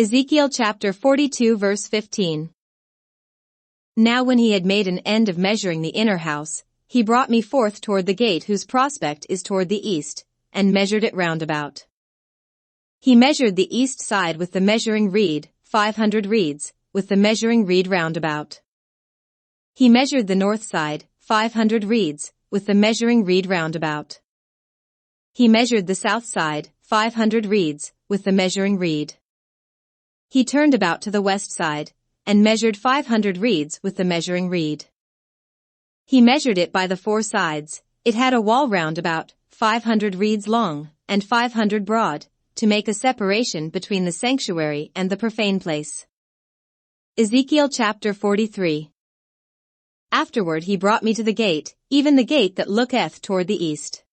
Ezekiel chapter 42 verse 15. Now when he had made an end of measuring the inner house, he brought me forth toward the gate whose prospect is toward the east, and measured it round about. He measured the east side with the measuring reed, 500 reeds, with the measuring reed round about. He measured the north side, 500 reeds, with the measuring reed round about. He measured the south side, 500 reeds, with the measuring reed. He turned about to the west side, and measured 500 reeds with the measuring reed. He measured it by the four sides. It had a wall round about, 500 reeds long, and 500 broad, to make a separation between the sanctuary and the profane place. Ezekiel chapter 43. Afterward he brought me to the gate, even the gate that looketh toward the east.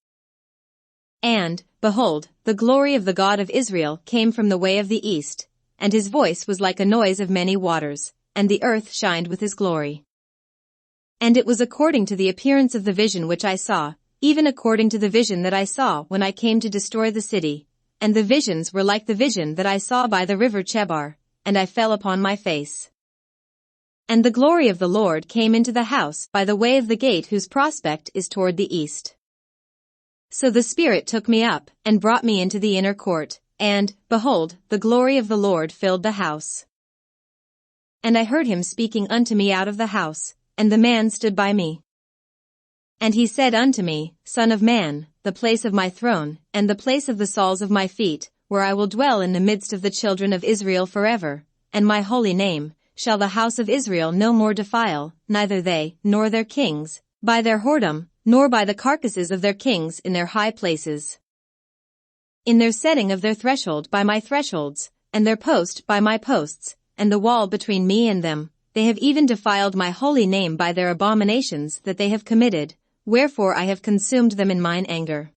And, behold, the glory of the God of Israel came from the way of the east, and his voice was like a noise of many waters, and the earth shined with his glory. And it was according to the appearance of the vision which I saw, even according to the vision that I saw when I came to destroy the city, and the visions were like the vision that I saw by the river Chebar, and I fell upon my face. And the glory of the Lord came into the house by the way of the gate whose prospect is toward the east. So the Spirit took me up, and brought me into the inner court, and, behold, the glory of the Lord filled the house. And I heard him speaking unto me out of the house, and the man stood by me. And he said unto me, Son of man, the place of my throne, and the place of the soles of my feet, where I will dwell in the midst of the children of Israel forever, and my holy name, shall the house of Israel no more defile, neither they, nor their kings, by their whoredom, nor by the carcasses of their kings in their high places. In their setting of their threshold by my thresholds, and their post by my posts, and the wall between me and them, they have even defiled my holy name by their abominations that they have committed, wherefore I have consumed them in mine anger.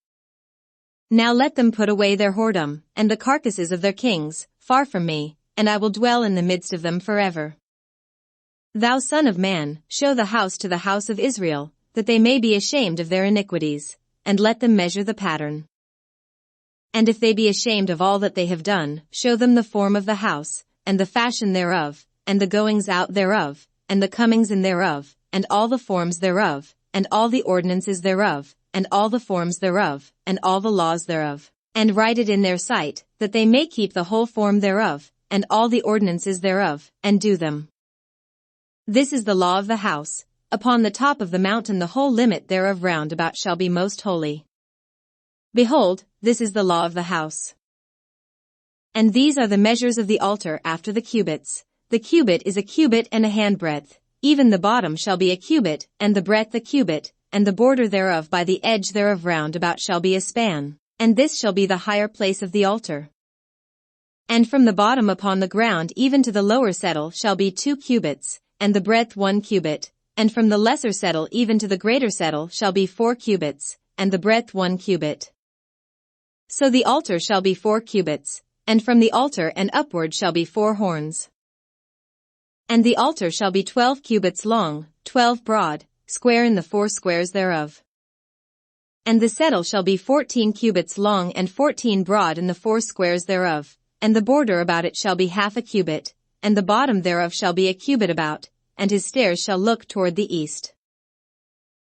Now let them put away their whoredom, and the carcasses of their kings, far from me, and I will dwell in the midst of them forever. Thou son of man, show the house to the house of Israel, that they may be ashamed of their iniquities, and let them measure the pattern. And if they be ashamed of all that they have done, show them the form of the house, and the fashion thereof, and the goings out thereof, and the comings in thereof, and all the forms thereof, and all the ordinances thereof, and all the forms thereof, and all the laws thereof, and write it in their sight, that they may keep the whole form thereof, and all the ordinances thereof, and do them. This is the law of the house. Upon the top of the mountain the whole limit thereof round about shall be most holy. Behold, this is the law of the house. And these are the measures of the altar after the cubits. The cubit is a cubit and a handbreadth, even the bottom shall be a cubit, and the breadth a cubit, and the border thereof by the edge thereof round about shall be a span, and this shall be the higher place of the altar. And from the bottom upon the ground even to the lower settle shall be 2 cubits, and the breadth 1 cubit, and from the lesser settle even to the greater settle shall be 4 cubits, and the breadth 1 cubit. So the altar shall be 4 cubits, and from the altar and upward shall be 4 horns. And the altar shall be 12 cubits long, 12 broad, square in the 4 squares thereof. And the settle shall be 14 cubits long and 14 broad in the 4 squares thereof, and the border about it shall be half a cubit, and the bottom thereof shall be a cubit about, and his stairs shall look toward the east.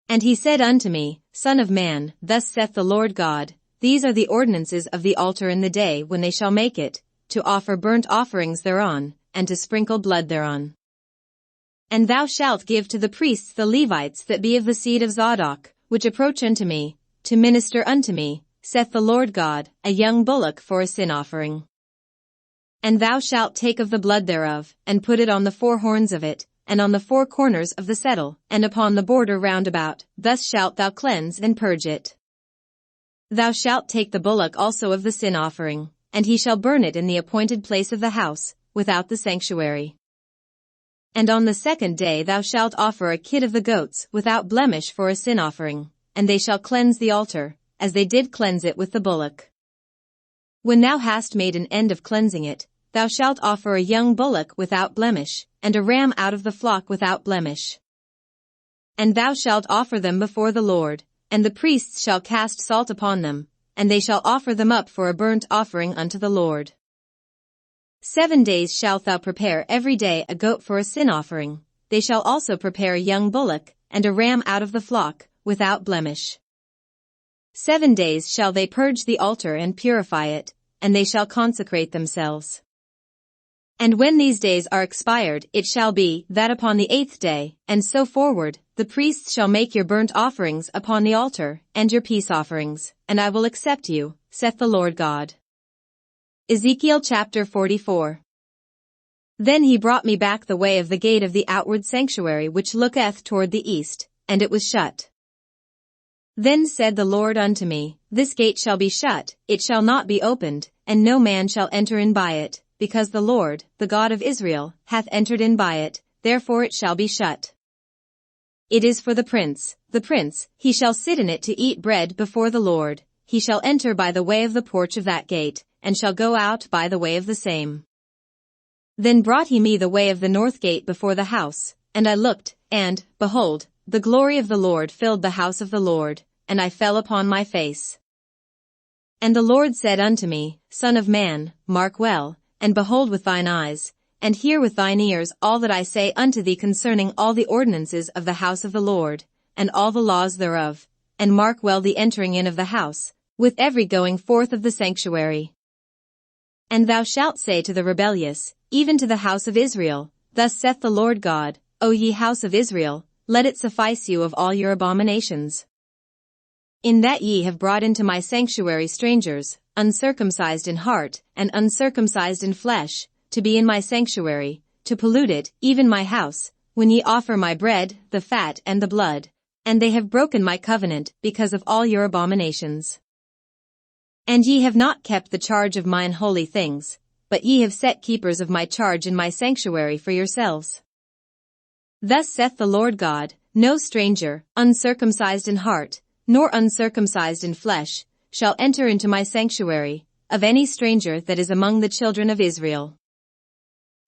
And he said unto me, Son of man, thus saith the Lord God, these are the ordinances of the altar in the day when they shall make it, to offer burnt offerings thereon, and to sprinkle blood thereon. And thou shalt give to the priests the Levites that be of the seed of Zadok, which approach unto me, to minister unto me, saith the Lord God, a young bullock for a sin offering. And thou shalt take of the blood thereof, and put it on the 4 horns of it, and on the 4 corners of the settle, and upon the border round about, thus shalt thou cleanse and purge it. Thou shalt take the bullock also of the sin offering, and he shall burn it in the appointed place of the house, without the sanctuary. And on the 2nd day thou shalt offer a kid of the goats without blemish for a sin offering, and they shall cleanse the altar, as they did cleanse it with the bullock. When thou hast made an end of cleansing it, thou shalt offer a young bullock without blemish, and a ram out of the flock without blemish. And thou shalt offer them before the Lord, and the priests shall cast salt upon them, and they shall offer them up for a burnt offering unto the Lord. 7 days shalt thou prepare every day a goat for a sin offering. They shall also prepare a young bullock, and a ram out of the flock, without blemish. 7 days shall they purge the altar and purify it, and they shall consecrate themselves. And when these days are expired, it shall be, that upon the 8th day, and so forward, the priests shall make your burnt offerings upon the altar, and your peace offerings, and I will accept you, saith the Lord God. Ezekiel chapter 44. Then he brought me back the way of the gate of the outward sanctuary which looketh toward the east, and it was shut. Then said the Lord unto me, This gate shall be shut, it shall not be opened, and no man shall enter in by it, because the Lord, the God of Israel, hath entered in by it, therefore it shall be shut. It is for the prince, he shall sit in it to eat bread before the Lord, he shall enter by the way of the porch of that gate, and shall go out by the way of the same. Then brought he me the way of the north gate before the house, and I looked, and, behold, the glory of the Lord filled the house of the Lord, and I fell upon my face. And the Lord said unto me, Son of man, mark well, and behold with thine eyes, and hear with thine ears all that I say unto thee concerning all the ordinances of the house of the Lord, and all the laws thereof, and mark well the entering in of the house, with every going forth of the sanctuary. And thou shalt say to the rebellious, even to the house of Israel, Thus saith the Lord God, O ye house of Israel, let it suffice you of all your abominations. In that ye have brought into my sanctuary strangers, uncircumcised in heart, and uncircumcised in flesh, to be in my sanctuary, to pollute it, even my house, when ye offer my bread, the fat and the blood, and they have broken my covenant because of all your abominations. And ye have not kept the charge of mine holy things, but ye have set keepers of my charge in my sanctuary for yourselves. Thus saith the Lord God, No stranger, uncircumcised in heart, nor uncircumcised in flesh, shall enter into my sanctuary, of any stranger that is among the children of Israel.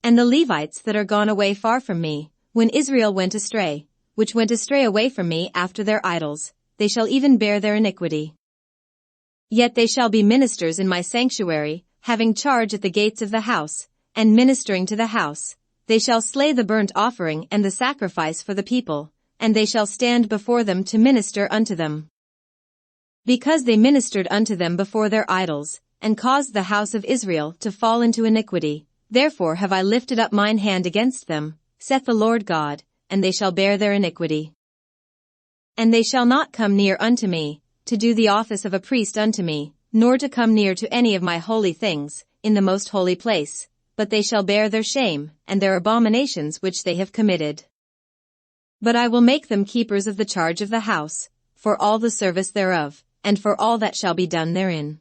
And the Levites that are gone away far from me, when Israel went astray, which went astray away from me after their idols, they shall even bear their iniquity. Yet they shall be ministers in my sanctuary, having charge at the gates of the house, and ministering to the house. They shall slay the burnt offering and the sacrifice for the people, and they shall stand before them to minister unto them. Because they ministered unto them before their idols, and caused the house of Israel to fall into iniquity, therefore have I lifted up mine hand against them, saith the Lord God, and they shall bear their iniquity. And they shall not come near unto me, to do the office of a priest unto me, nor to come near to any of my holy things, in the most holy place, but they shall bear their shame, and their abominations which they have committed. But I will make them keepers of the charge of the house, for all the service thereof, and for all that shall be done therein.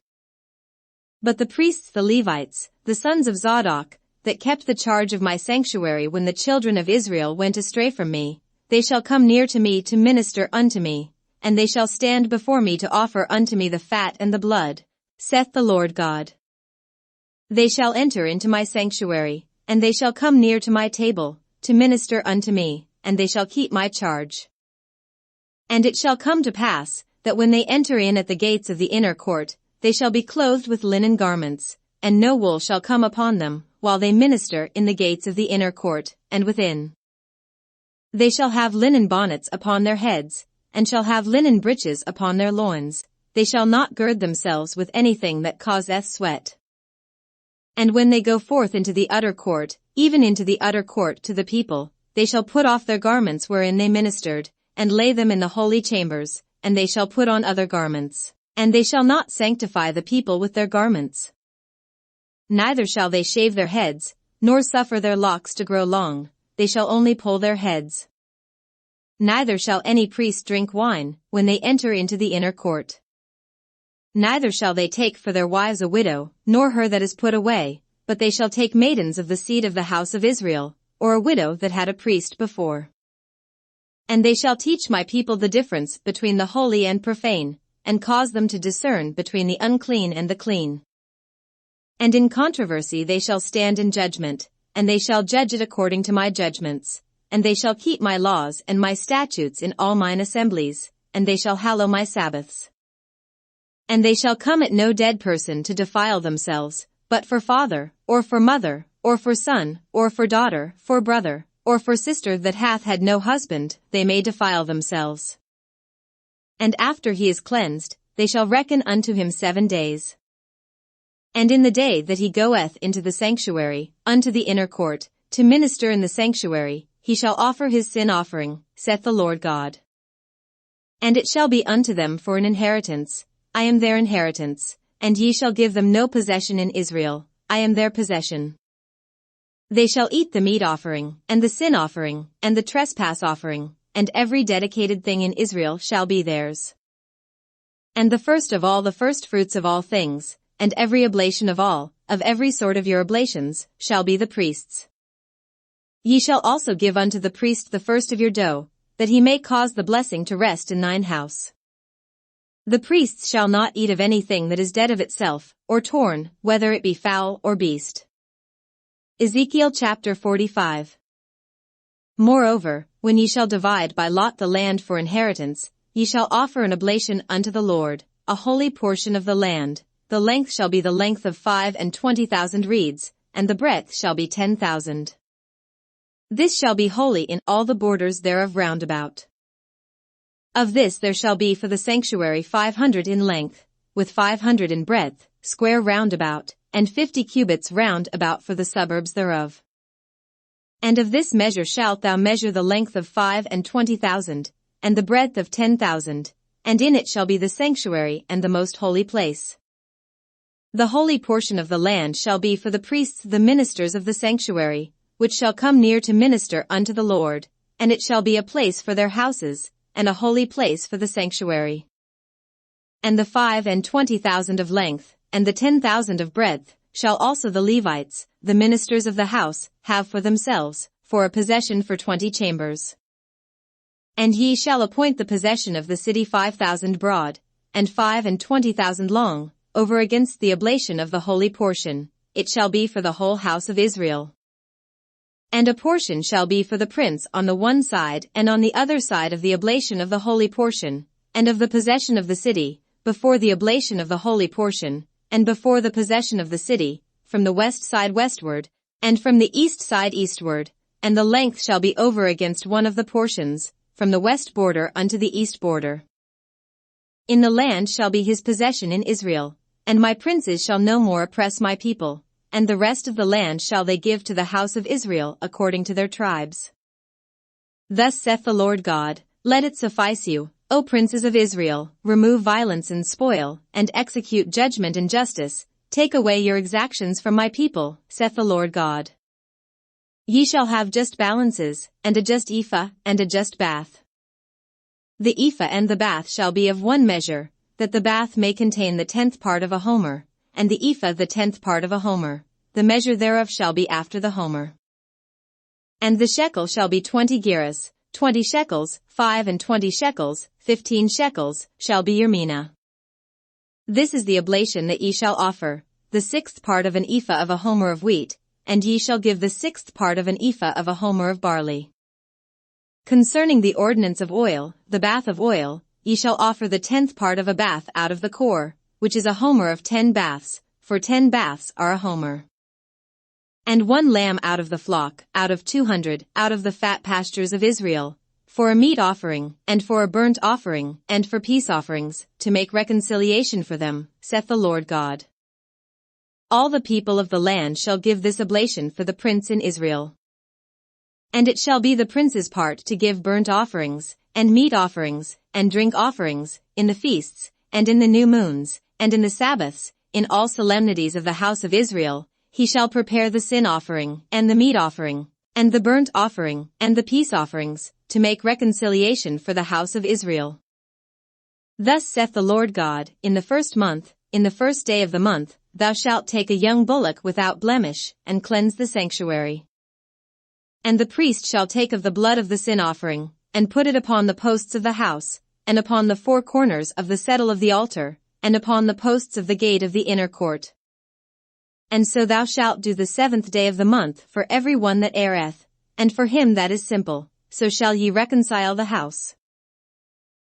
But the priests the Levites, the sons of Zadok, that kept the charge of my sanctuary when the children of Israel went astray from me, they shall come near to me to minister unto me, and they shall stand before me to offer unto me the fat and the blood, saith the Lord God. They shall enter into my sanctuary, and they shall come near to my table, to minister unto me, and they shall keep my charge. And it shall come to pass, that when they enter in at the gates of the inner court, they shall be clothed with linen garments, and no wool shall come upon them, while they minister in the gates of the inner court, and within. They shall have linen bonnets upon their heads, and shall have linen breeches upon their loins. They shall not gird themselves with anything that causeth sweat. And when they go forth into the utter court, even into the utter court to the people, they shall put off their garments wherein they ministered, and lay them in the holy chambers, and they shall put on other garments. And they shall not sanctify the people with their garments. Neither shall they shave their heads, nor suffer their locks to grow long, they shall only pull their heads. Neither shall any priest drink wine, when they enter into the inner court. Neither shall they take for their wives a widow, nor her that is put away, but they shall take maidens of the seed of the house of Israel, or a widow that had a priest before. And they shall teach my people the difference between the holy and profane, and cause them to discern between the unclean and the clean. And in controversy they shall stand in judgment, and they shall judge it according to my judgments, and they shall keep my laws and my statutes in all mine assemblies, and they shall hallow my Sabbaths. And they shall come at no dead person to defile themselves, but for father, or for mother, or for son, or for daughter, for brother, or for sister that hath had no husband, they may defile themselves. And after he is cleansed, they shall reckon unto him 7 days. And in the day that he goeth into the sanctuary, unto the inner court, to minister in the sanctuary, he shall offer his sin offering, saith the Lord God. And it shall be unto them for an inheritance, I am their inheritance, and ye shall give them no possession in Israel, I am their possession. They shall eat the meat offering, and the sin offering, and the trespass offering, and every dedicated thing in Israel shall be theirs. And the first of all the firstfruits of all things, and every oblation of every sort of your oblations, shall be the priest's. Ye shall also give unto the priest the first of your dough, that he may cause the blessing to rest in thine house. The priests shall not eat of anything that is dead of itself, or torn, whether it be fowl or beast. Ezekiel chapter 45. Moreover, when ye shall divide by lot the land for inheritance, ye shall offer an oblation unto the Lord, a holy portion of the land. The length shall be the length of 25,000 reeds, and the breadth shall be 10,000. This shall be holy in all the borders thereof round about. Of this there shall be for the sanctuary 500 in length, with 500 in breadth, square round about, and 50 cubits round about for the suburbs thereof. And of this measure shalt thou measure the length of 25,000, and the breadth of 10,000, and in it shall be the sanctuary and the most holy place. The holy portion of the land shall be for the priests the ministers of the sanctuary, which shall come near to minister unto the Lord, and it shall be a place for their houses, and a holy place for the sanctuary. And the 25,000 of length, and the 10,000 of breadth, shall also the Levites, the ministers of the house, have for themselves, for a possession for 20 chambers. And ye shall appoint the possession of the city 5,000 broad, and 25,000 long, over against the oblation of the holy portion, it shall be for the whole house of Israel. And a portion shall be for the prince on the one side and on the other side of the oblation of the holy portion, and of the possession of the city, before the oblation of the holy portion, and before the possession of the city, from the west side westward, and from the east side eastward, and the length shall be over against one of the portions, from the west border unto the east border. In the land shall be his possession in Israel, and my princes shall no more oppress my people, and the rest of the land shall they give to the house of Israel according to their tribes. Thus saith the Lord God, let it suffice you, O princes of Israel, remove violence and spoil, and execute judgment and justice, take away your exactions from my people, saith the Lord God. Ye shall have just balances, and a just ephah, and a just bath. The ephah and the bath shall be of one measure, that the bath may contain the 10th part of a homer, and the ephah the 10th part of a homer, the measure thereof shall be after the homer. And the shekel shall be 20 gerahs, 20 shekels, 25 shekels, 15 shekels, shall be your mina. This is the oblation that ye shall offer, the 6th part of an ephah of a homer of wheat, and ye shall give the 6th part of an ephah of a homer of barley. Concerning the ordinance of oil, the bath of oil, ye shall offer the 10th part of a bath out of the core, which is a homer of 10 baths, for 10 baths are a homer. And 1 lamb out of the flock, out of 200, out of the fat pastures of Israel, for a meat offering, and for a burnt offering, and for peace offerings, to make reconciliation for them, saith the Lord God. All the people of the land shall give this oblation for the prince in Israel. And it shall be the prince's part to give burnt offerings, and meat offerings, and drink offerings, in the feasts, and in the new moons, and in the Sabbaths, in all solemnities of the house of Israel, he shall prepare the sin offering, and the meat offering, and the burnt offering, and the peace offerings, to make reconciliation for the house of Israel. Thus saith the Lord God, in the 1st month, in the 1st day of the month, thou shalt take a young bullock without blemish, and cleanse the sanctuary. And the priest shall take of the blood of the sin offering, and put it upon the posts of the house, and upon the 4 corners of the settle of the altar, and upon the posts of the gate of the inner court. And so thou shalt do the 7th day of the month for every one that erreth, and for him that is simple, so shall ye reconcile the house.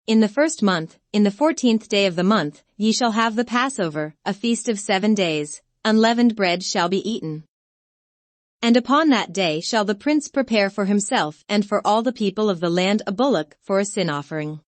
In the 1st month, in the 14th day of the month, ye shall have the Passover, a feast of 7 days, unleavened bread shall be eaten. And upon that day shall the prince prepare for himself and for all the people of the land a bullock for a sin offering.